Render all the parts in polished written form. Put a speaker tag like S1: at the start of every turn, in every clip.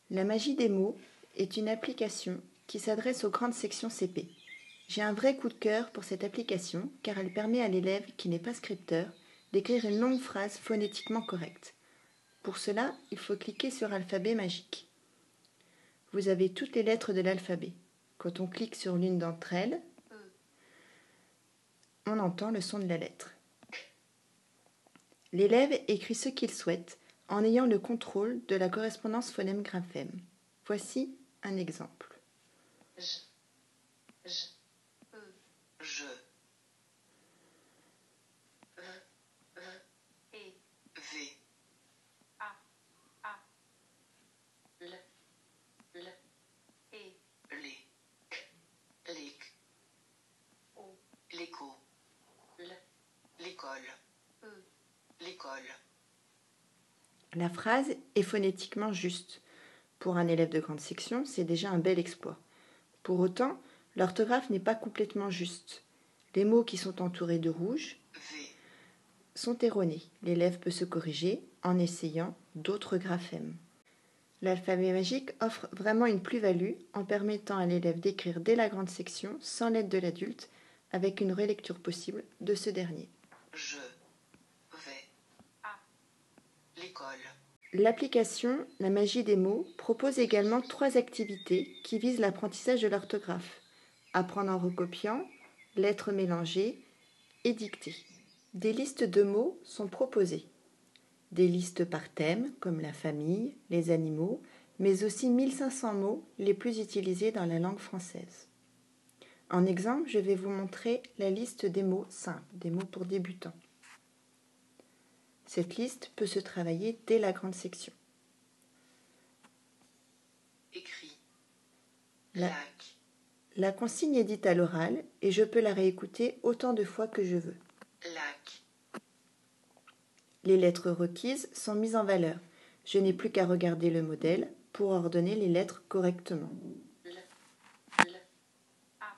S1: La magie des mots est une application qui s'adresse aux grandes sections CP. J'ai un vrai coup de cœur pour cette application car elle permet à l'élève qui n'est pas scripteur d'écrire une longue phrase phonétiquement correcte. Pour cela, il faut cliquer sur Alphabet magique. Vous avez toutes les lettres de l'alphabet. Quand on clique sur l'une d'entre elles, on entend le son de la lettre. L'élève écrit ce qu'il souhaite en ayant le contrôle de la correspondance phonème-graphème. Voici un exemple.
S2: Je. E. V. A. L. E. Lic. O. L'écho. L'école. L'école.
S1: La phrase est phonétiquement juste. Pour un élève de grande section, c'est déjà un bel exploit. Pour autant, l'orthographe n'est pas complètement juste. Les mots qui sont entourés de rouge sont erronés. L'élève peut se corriger en essayant d'autres graphèmes. L'alphabet magique offre vraiment une plus-value en permettant à l'élève d'écrire dès la grande section sans l'aide de l'adulte, avec une relecture possible de ce dernier.
S2: Je vais à l'école.
S1: L'application La magie des mots propose également 3 activités qui visent l'apprentissage de l'orthographe. Apprendre en recopiant, lettres mélangées et dictée. Des listes de mots sont proposées. Des listes par thème, comme la famille, les animaux, mais aussi 1500 mots les plus utilisés dans la langue française. En exemple, je vais vous montrer la liste des mots simples, des mots pour débutants. Cette liste peut se travailler dès la grande section.
S2: Écrit.
S1: La consigne est dite à l'oral et je peux la réécouter autant de fois que je veux.
S2: Lac.
S1: Les lettres requises sont mises en valeur. Je n'ai plus qu'à regarder le modèle pour ordonner les lettres correctement.
S2: L. A.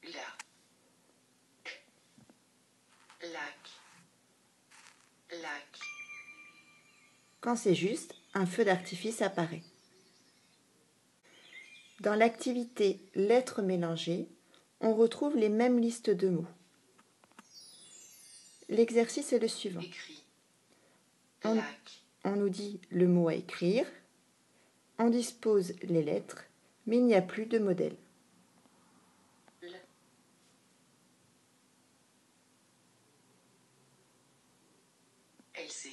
S2: La. Lac.
S1: Quand c'est juste, un feu d'artifice apparaît. Dans l'activité lettres mélangées, on retrouve les mêmes listes de mots. L'exercice est le suivant.
S2: Écrit.
S1: On nous dit le mot à écrire, on dispose les lettres, mais il n'y a plus de modèle.
S2: LC.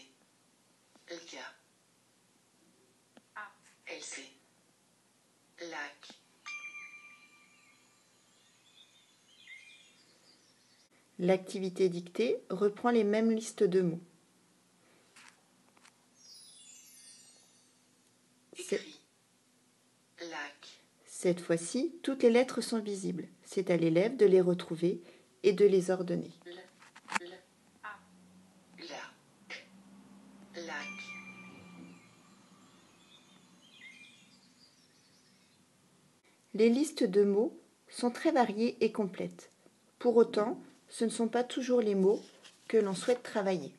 S2: LK. A. LC. Lac.
S1: L'activité dictée reprend les mêmes listes de mots.
S2: Écrit. Lac.
S1: Cette fois-ci, toutes les lettres sont visibles. C'est à l'élève de les retrouver et de les ordonner.
S2: A. Lac.
S1: Les listes de mots sont très variées et complètes. Pour autant, ce ne sont pas toujours les mots que l'on souhaite travailler.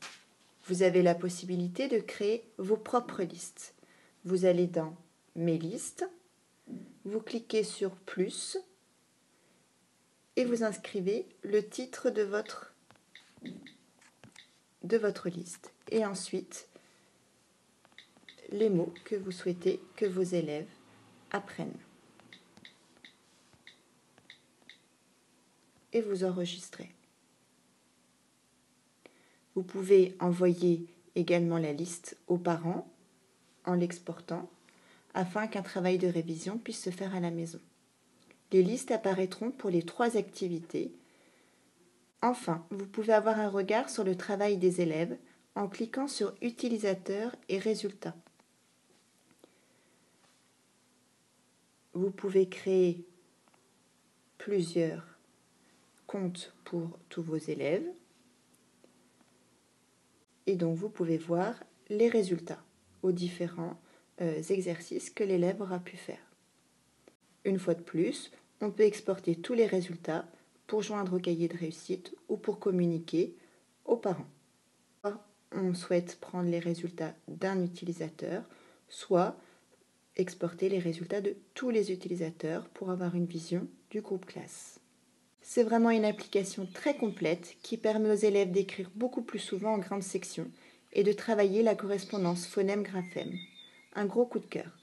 S1: Vous avez la possibilité de créer vos propres listes. Vous allez dans Mes listes, vous cliquez sur Plus et vous inscrivez le titre de votre liste. Et ensuite, les mots que vous souhaitez que vos élèves apprennent. Et vous enregistrez. Vous pouvez envoyer également la liste aux parents en l'exportant afin qu'un travail de révision puisse se faire à la maison. Les listes apparaîtront pour les 3 activités. Enfin, vous pouvez avoir un regard sur le travail des élèves en cliquant sur Utilisateurs et résultats. Vous pouvez créer plusieurs comptes pour tous vos élèves et donc vous pouvez voir les résultats aux différents exercices que l'élève aura pu faire. Une fois de plus, on peut exporter tous les résultats pour joindre au cahier de réussite ou pour communiquer aux parents. on souhaite prendre les résultats d'un utilisateur, soit exporter les résultats de tous les utilisateurs pour avoir une vision du groupe classe. C'est vraiment une application très complète qui permet aux élèves d'écrire beaucoup plus souvent en grande section et de travailler la correspondance phonème-graphème. Un gros coup de cœur.